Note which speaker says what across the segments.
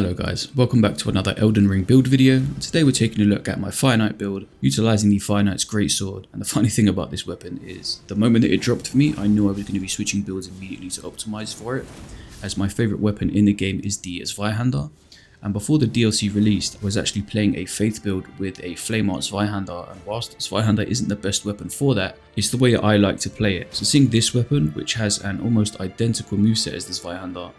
Speaker 1: Hello guys, welcome back to another Elden Ring build video. Today we're taking a look at my Fire Knight build, utilising the Fire Knight's Greatsword. And the funny thing about this weapon is, the moment that it dropped for me, I knew I was going to be switching builds immediately to optimise for it, as my favourite weapon in the game is the Zweihander. And before the DLC released, I was actually playing a Faith build with a Flame Art Zweihander, and whilst Zweihander isn't the best weapon for that, it's the way I like to play it. So seeing this weapon, which has an almost identical moveset as the Zweihander,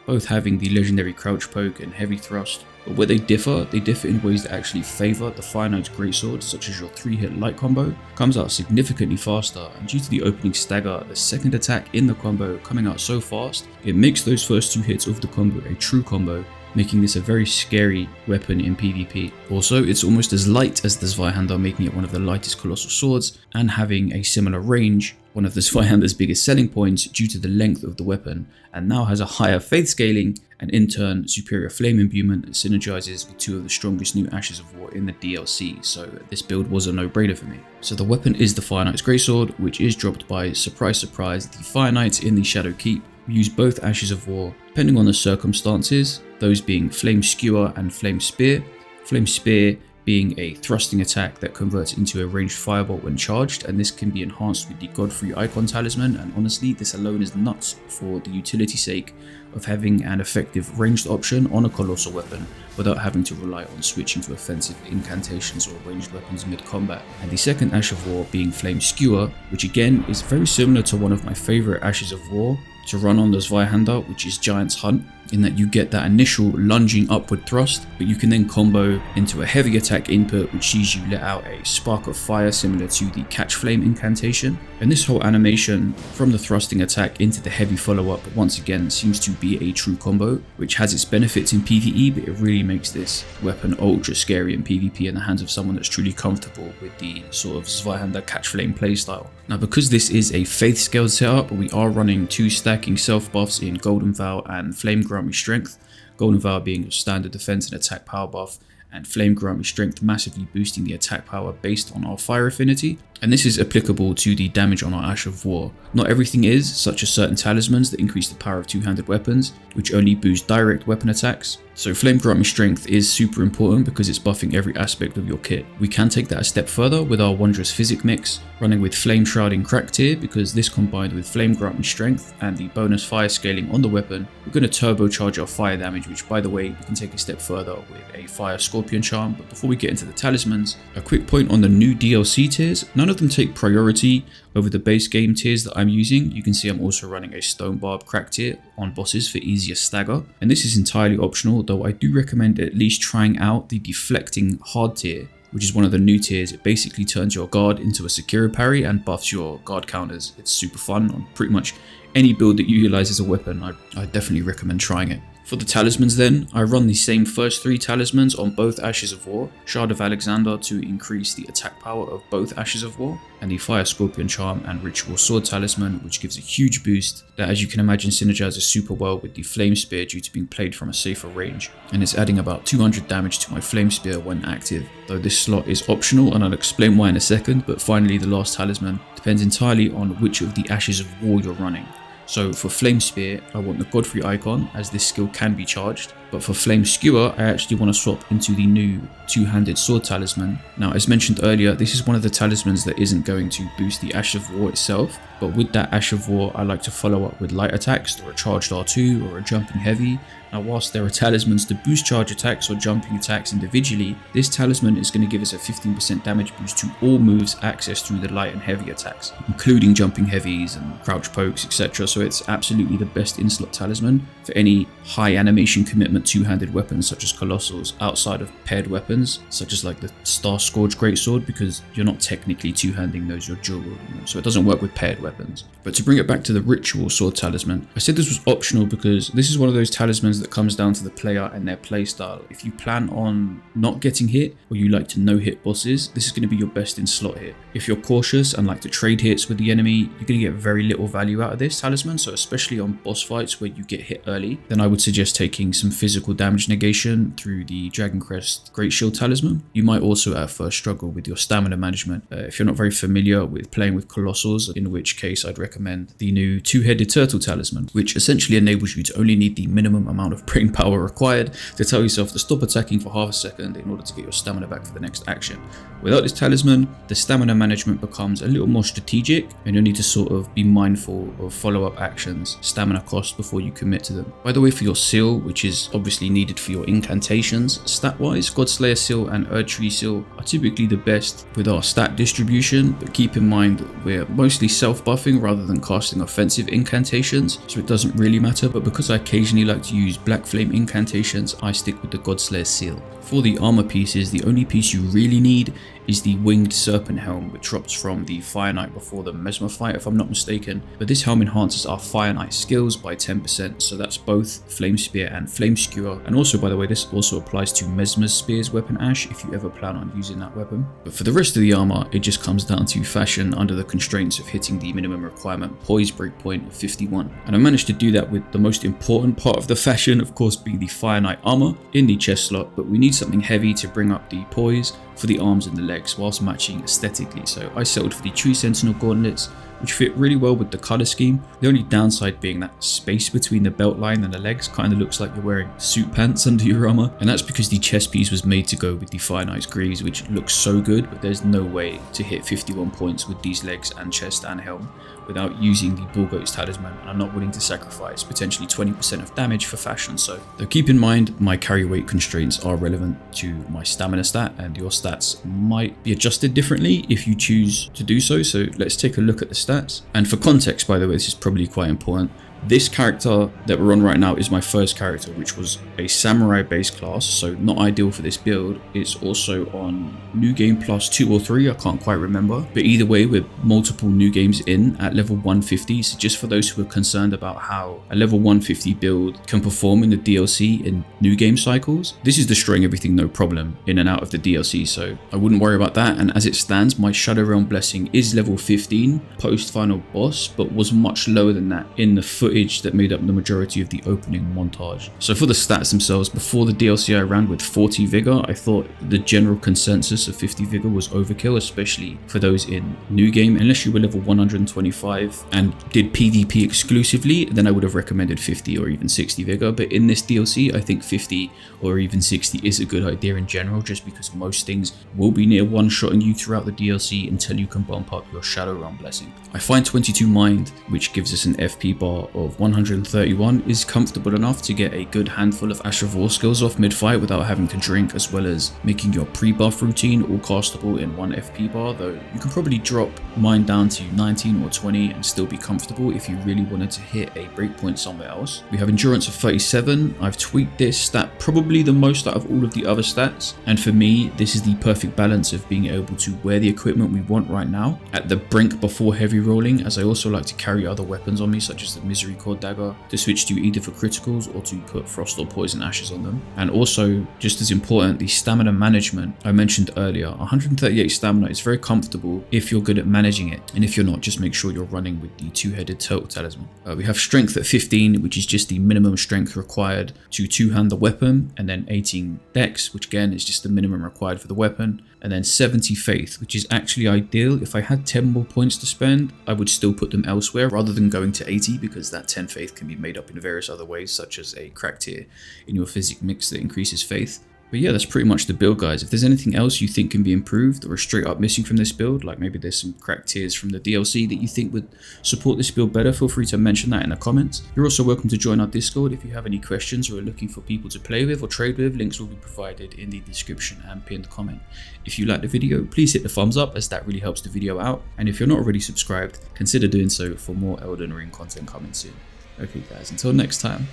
Speaker 1: both having the legendary crouch poke and heavy thrust, but where they differ in ways that actually favour the Fire Knight's Greatsword, such as your 3-hit light combo, comes out significantly faster, and due to the opening stagger, the second attack in the combo coming out so fast, it makes those first 2 hits of the combo a true combo, making this a very scary weapon in PvP. Also, it's almost as light as the Zweihander, making it one of the lightest colossal swords, and having a similar range, one of the Zweihander's biggest selling points due to the length of the weapon, and now has a higher faith scaling and in turn superior flame imbuement that synergizes with 2 of the strongest new Ashes of War in the DLC, so this build was a no-brainer for me. So the weapon is the Fire Knight's Greatsword, which is dropped by, surprise surprise, the Fire Knights in the Shadow Keep. We use both Ashes of War depending on the circumstances, those being Flame Skewer and Flame Spear. Flame Spear being a thrusting attack that converts into a ranged firebolt when charged, and this can be enhanced with the Godfrey Icon Talisman, and honestly this alone is nuts for the utility sake of having an effective ranged option on a colossal weapon without having to rely on switching to offensive incantations or ranged weapons mid-combat. And the second Ash of War being Flame Skewer, which again is very similar to one of my favourite Ashes of War to run on the Zweihander, which is Giant's Hunt, in that you get that initial lunging upward thrust, but you can then combo into a heavy attack input which sees you let out a spark of fire similar to the Catch Flame incantation. And this whole animation from the thrusting attack into the heavy follow-up once again seems to be a true combo, which has its benefits in PvE, but it really makes this weapon ultra scary in PvP in the hands of someone that's truly comfortable with the sort of Zweihander Catch Flame playstyle. Now, because this is a faith scaled setup, we are running 2 stacking self buffs in Golden Vow and Flame Grant Me Strength. Golden Vow being a standard defense and attack power buff, and Flame Grant Me Strength massively boosting the attack power based on our fire affinity. And this is applicable to the damage on our Ash of War. Not everything is, such as certain talismans that increase the power of 2-handed weapons, which only boost direct weapon attacks. So Flame Grant Me Strength is super important because it's buffing every aspect of your kit. We can take that a step further with our wondrous Physick mix, running with Flame Shrouding Crack tier, because this combined with Flame Grant Me Strength and the bonus fire scaling on the weapon, we're going to turbocharge our fire damage, which by the way, we can take a step further with a Fire Scorpion Charm. But before we get into the talismans, a quick point on the new DLC tiers. None of them take priority over the base game tiers that I'm using. You can see I'm also running a Stone Barb Crack tier on bosses for easier stagger, and this is entirely optional, though I do recommend at least trying out the Deflecting Hard tier, which is one of the new tiers. It basically turns your guard into a Sekiro parry and buffs your guard counters. It's super fun on pretty much any build that utilizes a weapon. I definitely recommend trying it. For the talismans then, I run the same first 3 talismans on both Ashes of War, Shard of Alexander to increase the attack power of both Ashes of War, and the Fire Scorpion Charm and Ritual Sword Talisman, which gives a huge boost that, as you can imagine, synergizes super well with the Flame Spear due to being played from a safer range, and it's adding about 200 damage to my Flame Spear when active, though this slot is optional and I'll explain why in a second. But finally, the last talisman depends entirely on which of the Ashes of War you're running. So for Flame Spear, I want the Godfrey Icon, as this skill can be charged. But for Flame Skewer, I actually want to swap into the new 2-handed sword talisman. Now, as mentioned earlier, this is one of the talismans that isn't going to boost the Ash of War itself, but with that Ash of War, I like to follow up with light attacks, or a charged R2, or a jumping heavy. Now, whilst there are talismans to boost charge attacks or jumping attacks individually, this talisman is going to give us a 15% damage boost to all moves accessed through the light and heavy attacks, including jumping heavies and crouch pokes, etc. So it's absolutely the best in-slot talisman for any high animation commitment 2-handed weapons such as Colossals, outside of paired weapons such as like the Star Scourge Greatsword, because you're not technically 2-handing those, you're dual wielding them, so it doesn't work with paired weapons. But to bring it back to the Ritual Sword Talisman, I said this was optional because this is one of those talismans that comes down to the player and their playstyle. If you plan on not getting hit, or you like to no-hit bosses, this is going to be your best in slot hit. If you're cautious and like to trade hits with the enemy, you're going to get very little value out of this talisman, so especially on boss fights where you get hit early, then I would suggest taking some physical damage negation through the Dragon Crest Great Shield Talisman. You might also at first struggle with your stamina management if you're not very familiar with playing with Colossals, in which case I'd recommend the new two-headed turtle talisman, which essentially enables you to only need the minimum amount of brain power required to tell yourself to stop attacking for half a second in order to get your stamina back for the next action. Without this talisman, the stamina management becomes a little more strategic, and you'll need to sort of be mindful of follow-up actions, stamina cost before you commit to them. By the way, for your seal, which is obviously needed for your incantations, stat-wise, Godslayer seal and Erdtree seal are typically the best with our stat distribution, but keep in mind that we're mostly self-buffing rather than casting offensive incantations, so it doesn't really matter. But because I occasionally like to use black flame incantations, I stick with the Godslayer seal. For the armor pieces, the only piece you really need is the winged serpent helm, which drops from the Fire Knight before the Mesmer fight, if I'm not mistaken. But this helm enhances our Fire Knight skills by 10%, so that's both Flame Spear and Flame Skewer. And also, by the way, this also applies to Mesmer's Spear's weapon Ash if you ever plan on using that weapon. But for the rest of the armor, it just comes down to fashion under the constraints of hitting the minimum requirement poise breakpoint of 51. And I managed to do that with the most important part of the fashion, of course, being the Fire Knight armor in the chest slot, but we need something heavy to bring up the poise for the arms and the legs whilst matching aesthetically. So I settled for the Tree Sentinel gauntlets, which fit really well with the color scheme. The only downside being that space between the belt line and the legs kind of looks like you're wearing suit pants under your armor, and that's because the chest piece was made to go with the Fire Knight's greaves, which looks so good, but there's no way to hit 51 points with these legs and chest and helm without using the Bullgoat's talisman, and I'm not willing to sacrifice potentially 20% of damage for fashion. So though keep in mind my carry weight constraints are relevant to my stamina stat, and your stats might be adjusted differently if you choose to do so. So let's take a look at the stats. And for context, by the way, this is probably quite important. This character that we're on right now is my first character, which was a samurai base class, so not ideal for this build. It's also on New Game Plus 2 or 3, I can't quite remember. But either way, we're multiple new games in at level 150, so just for those who are concerned about how a level 150 build can perform in the DLC in new game cycles, this is destroying everything no problem in and out of the DLC, so I wouldn't worry about that. And as it stands, my Shadow Realm Blessing is level 15 post final boss, but was much lower than that in the footage that made up the majority of the opening montage. So for the stats themselves, before the DLC I ran with 40 vigor. I thought the general consensus of 50 vigor was overkill, especially for those in new game. Unless you were level 125 and did PvP exclusively, then I would have recommended 50 or even 60 vigor. But in this DLC, I think 50 or even 60 is a good idea in general, just because most things will be near one-shotting you throughout the DLC until you can bump up your Shadow Realm Blessing. I find 22 Mind, which gives us an FP bar of 131, is comfortable enough to get a good handful of Ashravor skills off mid-fight without having to drink, as well as making your pre-buff routine all castable in 1 FP bar, though you can probably drop mine down to 19 or 20 and still be comfortable if you really wanted to hit a breakpoint somewhere else. We have endurance of 37. I've tweaked this stat probably the most out of all of the other stats, and for me this is the perfect balance of being able to wear the equipment we want right now at the brink before heavy rolling, as I also like to carry other weapons on me such as the Misery Core Dagger to switch to either for criticals or to put Frost or Poison Ashes on them. And also, just as important, the stamina management I mentioned earlier. 138 stamina is very comfortable if you're good at managing it, and if you're not, just make sure you're running with the two-headed turtle talisman. We have strength at 15, which is just the minimum strength required to two-hand the weapon, and then 18 dex, which again is just the minimum required for the weapon, and then 70 faith, which is actually ideal. If I had 10 more points to spend, I would still put them elsewhere rather than going to 80, because that 10 faith can be made up in various other ways, such as a crack tier in your Physick mix that increases faith. But yeah, that's pretty much the build, guys. If there's anything else you think can be improved or are straight up missing from this build, like maybe there's some cracked tiers from the DLC that you think would support this build better, feel free to mention that in the comments. You're also welcome to join our Discord if you have any questions or are looking for people to play with or trade with. Links will be provided in the description and pinned comment. If you like the video, please hit the thumbs up, as that really helps the video out. And if you're not already subscribed, consider doing so for more Elden Ring content coming soon. Okay guys, until next time,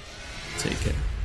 Speaker 1: take care.